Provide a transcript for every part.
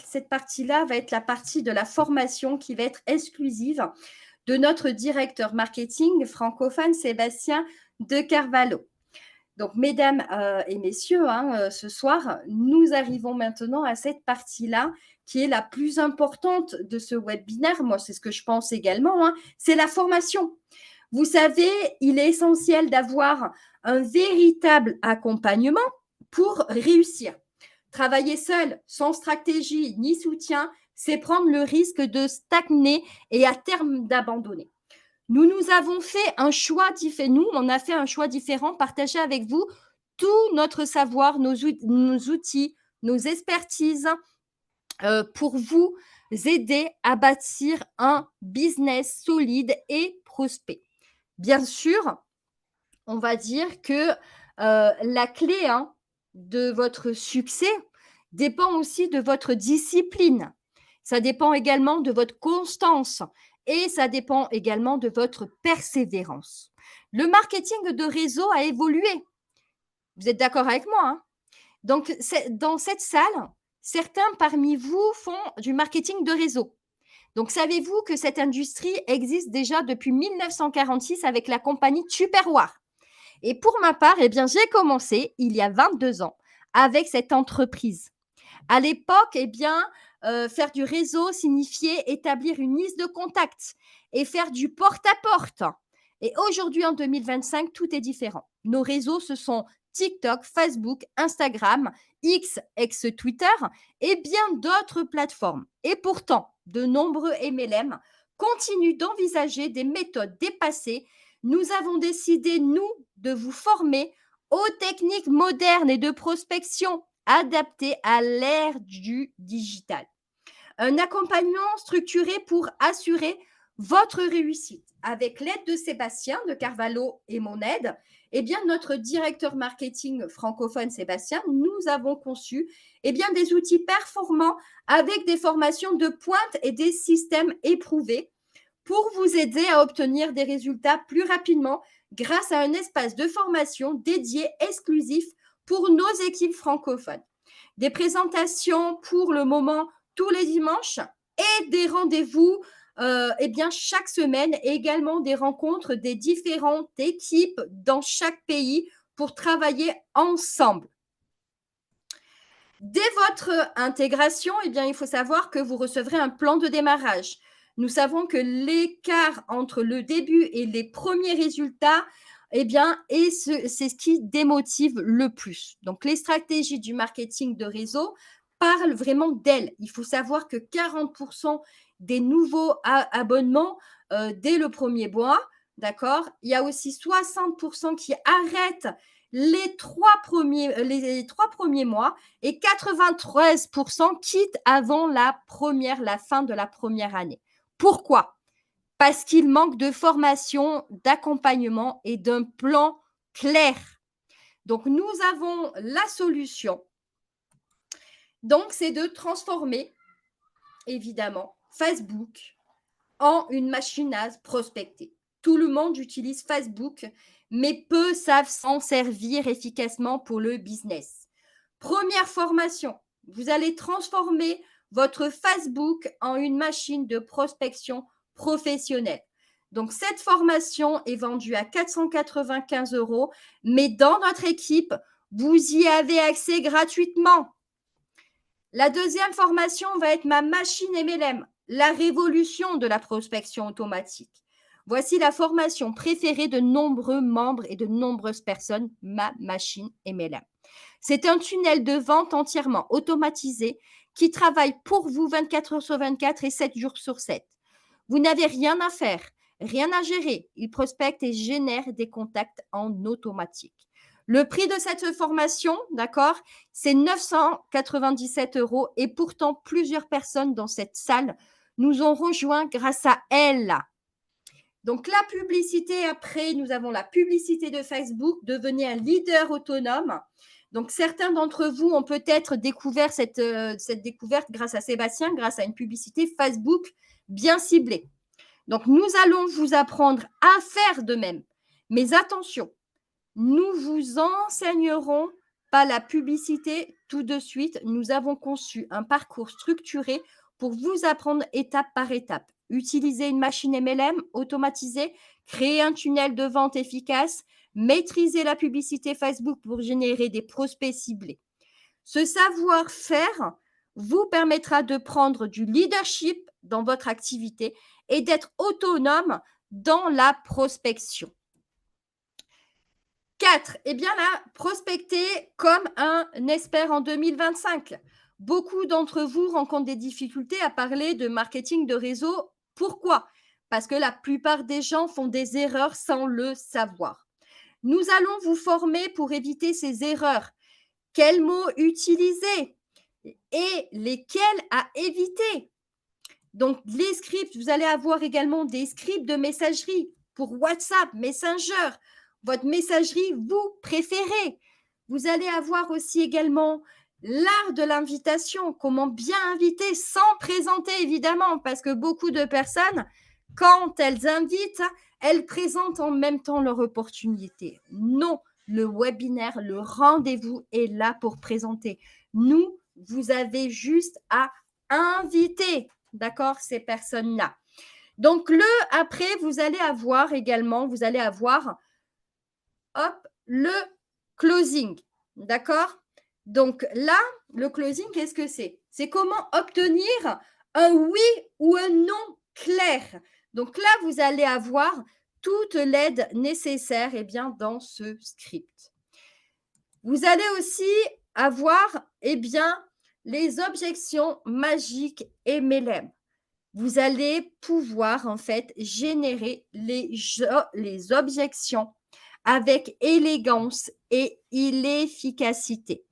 cette partie-là va être la partie de la formation qui va être exclusive de notre directeur marketing francophone, Sébastien de Carvalho. Donc, mesdames et messieurs, ce soir, nous arrivons maintenant à cette partie-là qui est la plus importante de ce webinaire. Moi, c'est ce que je pense également, c'est la formation. Vous savez, il est essentiel d'avoir un véritable accompagnement pour réussir. Travailler seul, sans stratégie ni soutien, c'est prendre le risque de stagner et à terme d'abandonner. Nous avons fait un choix différent. Nous, on a fait un choix différent, partager avec vous tout notre savoir, nos outils, nos expertises pour vous aider à bâtir un business solide et prospect. Bien sûr, on va dire que la clé de votre succès dépend aussi de votre discipline. Ça dépend également de votre constance et ça dépend également de votre persévérance. Le marketing de réseau a évolué. Vous êtes d'accord avec moi, Donc, dans cette salle, certains parmi vous font du marketing de réseau. Donc, savez-vous que cette industrie existe déjà depuis 1946 avec la compagnie Tupperware? Et pour ma part, j'ai commencé il y a 22 ans avec cette entreprise. À l'époque, faire du réseau signifiait établir une liste de contacts et faire du porte-à-porte. Et aujourd'hui, en 2025, tout est différent. Nos réseaux, ce sont TikTok, Facebook, Instagram, X, ex-Twitter et bien d'autres plateformes. Et pourtant, de nombreux MLM continuent d'envisager des méthodes dépassées. Nous avons décidé, nous, de vous former aux techniques modernes et de prospection adaptées à l'ère du digital. Un accompagnement structuré pour assurer votre réussite. Avec l'aide de Sébastien de Carvalho et mon aide, notre directeur marketing francophone Sébastien, nous avons conçu des outils performants avec des formations de pointe et des systèmes éprouvés pour vous aider à obtenir des résultats plus rapidement grâce à un espace de formation dédié exclusif pour nos équipes francophones. Des présentations pour le moment tous les dimanches et des rendez-vous chaque semaine et également des rencontres des différentes équipes dans chaque pays pour travailler ensemble. Dès votre intégration, il faut savoir que vous recevrez un plan de démarrage. Nous savons que l'écart entre le début et les premiers résultats, c'est ce qui démotive le plus. Donc, les stratégies du marketing de réseau parlent vraiment d'elles. Il faut savoir que 40% des nouveaux abonnements dès le premier mois, d'accord? Il y a aussi 60% qui arrêtent les trois premiers mois et 93% quittent avant la fin de la première année. Pourquoi? Parce qu'il manque de formation, d'accompagnement et d'un plan clair. Donc, nous avons la solution. Donc, c'est de transformer, évidemment, Facebook en une machine à prospecter. Tout le monde utilise Facebook, mais peu savent s'en servir efficacement pour le business. Première formation, vous allez transformer votre Facebook en une machine de prospection professionnelle. Donc, cette formation est vendue à 495 €, mais dans notre équipe, vous y avez accès gratuitement. La deuxième formation va être ma machine MLM, la révolution de la prospection automatique. Voici la formation préférée de nombreux membres et de nombreuses personnes, ma machine MLM. C'est un tunnel de vente entièrement automatisé qui travaille pour vous 24 heures sur 24 et 7 jours sur 7. Vous n'avez rien à faire, rien à gérer. Il prospecte et génère des contacts en automatique. Le prix de cette formation, d'accord, c'est 997 € et pourtant plusieurs personnes dans cette salle nous ont rejoints grâce à elle. Donc, la publicité après, nous avons la publicité de Facebook, devenir un leader autonome. Donc, certains d'entre vous ont peut-être découvert cette découverte grâce à Sébastien, grâce à une publicité Facebook bien ciblée. Donc, nous allons vous apprendre à faire de même. Mais attention, nous vous enseignerons pas la publicité tout de suite. Nous avons conçu un parcours structuré pour vous apprendre étape par étape. Utiliser une machine MLM automatisée, créer un tunnel de vente efficace, maîtriser la publicité Facebook pour générer des prospects ciblés. Ce savoir-faire vous permettra de prendre du leadership dans votre activité et d'être autonome dans la prospection. 4. Eh bien là, prospecter comme un expert en 2025. Beaucoup d'entre vous rencontrent des difficultés à parler de marketing de réseau. Pourquoi? Parce que la plupart des gens font des erreurs sans le savoir. Nous allons vous former pour éviter ces erreurs. Quels mots utiliser et lesquels à éviter. Donc, les scripts, vous allez avoir également des scripts de messagerie pour WhatsApp, Messenger, votre messagerie vous préférez. Vous allez avoir aussi également l'art de l'invitation, comment bien inviter sans présenter évidemment, parce que beaucoup de personnes, quand elles invitent, elles présentent en même temps leur opportunité. Non, le webinaire, le rendez-vous est là pour présenter. Nous, vous avez juste à inviter, d'accord, ces personnes-là. Donc, après, vous allez avoir également, hop, le closing, d'accord? Donc là, le closing, qu'est-ce que c'est? C'est comment obtenir un oui ou un non clair. Donc là, vous allez avoir toute l'aide nécessaire bien, dans ce script. Vous allez aussi avoir bien, les objections magiques et MLM. Vous allez pouvoir en fait générer les objections avec élégance et l'efficacité.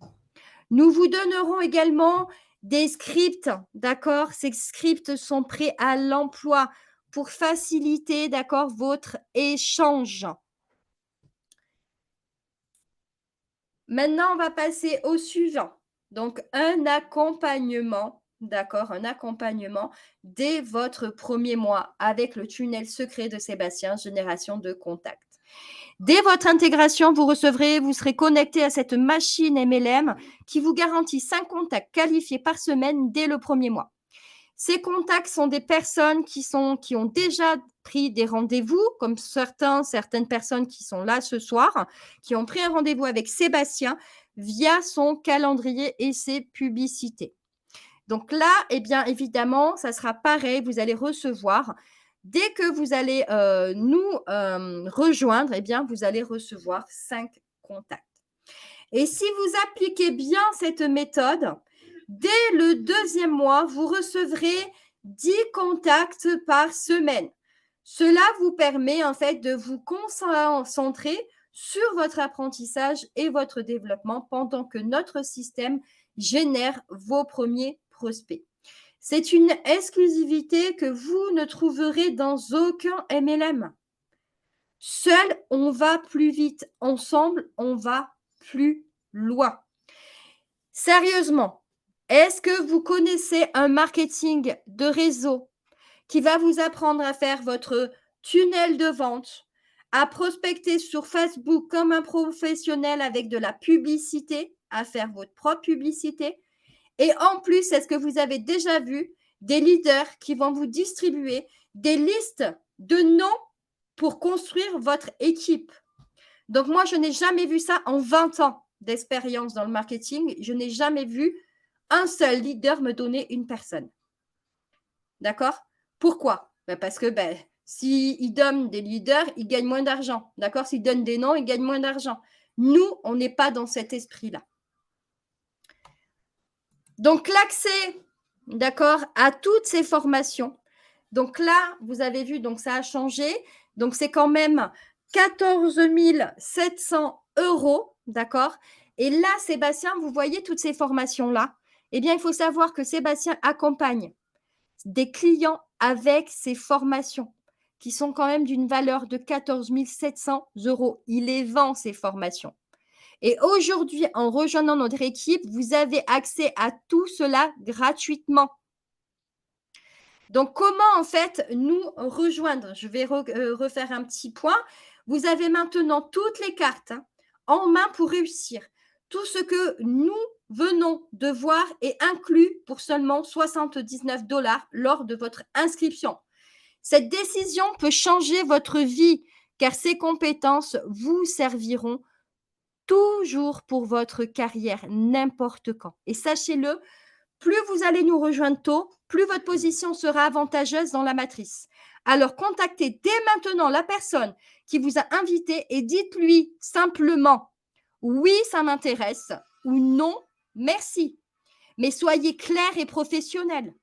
Nous vous donnerons également des scripts, d'accord? Ces scripts sont prêts à l'emploi pour faciliter, d'accord, votre échange. Maintenant, on va passer au suivant. Donc, un accompagnement, d'accord, un accompagnement dès votre premier mois avec le tunnel secret de Sébastien, génération de contacts. Dès votre intégration, vous serez connecté à cette machine MLM qui vous garantit 5 contacts qualifiés par semaine dès le premier mois. Ces contacts sont des personnes qui ont déjà pris des rendez-vous, comme certaines personnes qui sont là ce soir, qui ont pris un rendez-vous avec Sébastien via son calendrier et ses publicités. Donc là, bien évidemment, ça sera pareil, vous allez recevoir dès que vous allez nous rejoindre, bien, vous allez recevoir 5 contacts. Et si vous appliquez bien cette méthode, dès le 2e mois, vous recevrez 10 contacts par semaine. Cela vous permet en fait de vous concentrer sur votre apprentissage et votre développement pendant que notre système génère vos premiers prospects. C'est une exclusivité que vous ne trouverez dans aucun MLM. Seul, on va plus vite. Ensemble, on va plus loin. Sérieusement, est-ce que vous connaissez un marketing de réseau qui va vous apprendre à faire votre tunnel de vente, à prospecter sur Facebook comme un professionnel avec de la publicité, à faire votre propre publicité? Et en plus, est-ce que vous avez déjà vu des leaders qui vont vous distribuer des listes de noms pour construire votre équipe? Donc moi, je n'ai jamais vu ça en 20 ans d'expérience dans le marketing. Je n'ai jamais vu un seul leader me donner une personne. D'accord? Pourquoi? Parce que s'ils donnent des leaders, ils gagnent moins d'argent. D'accord? S'ils donnent des noms, ils gagnent moins d'argent. Nous, on n'est pas dans cet esprit-là. Donc, l'accès, d'accord, à toutes ces formations. Donc là, vous avez vu, donc ça a changé. Donc, c'est quand même 14 700 €, d'accord? Et là, Sébastien, vous voyez toutes ces formations-là? Eh bien, il faut savoir que Sébastien accompagne des clients avec ces formations qui sont quand même d'une valeur de 14 700 €. Il les vend, ces formations. Et aujourd'hui, en rejoignant notre équipe, vous avez accès à tout cela gratuitement. Donc, comment en fait nous rejoindre? Je vais refaire un petit point. Vous avez maintenant toutes les cartes en main pour réussir. Tout ce que nous venons de voir est inclus pour seulement 79 $ lors de votre inscription. Cette décision peut changer votre vie car ces compétences vous serviront toujours pour votre carrière, n'importe quand. Et sachez-le, plus vous allez nous rejoindre tôt, plus votre position sera avantageuse dans la matrice. Alors contactez dès maintenant la personne qui vous a invité et dites-lui simplement oui, ça m'intéresse ou non, merci. Mais soyez clair et professionnel.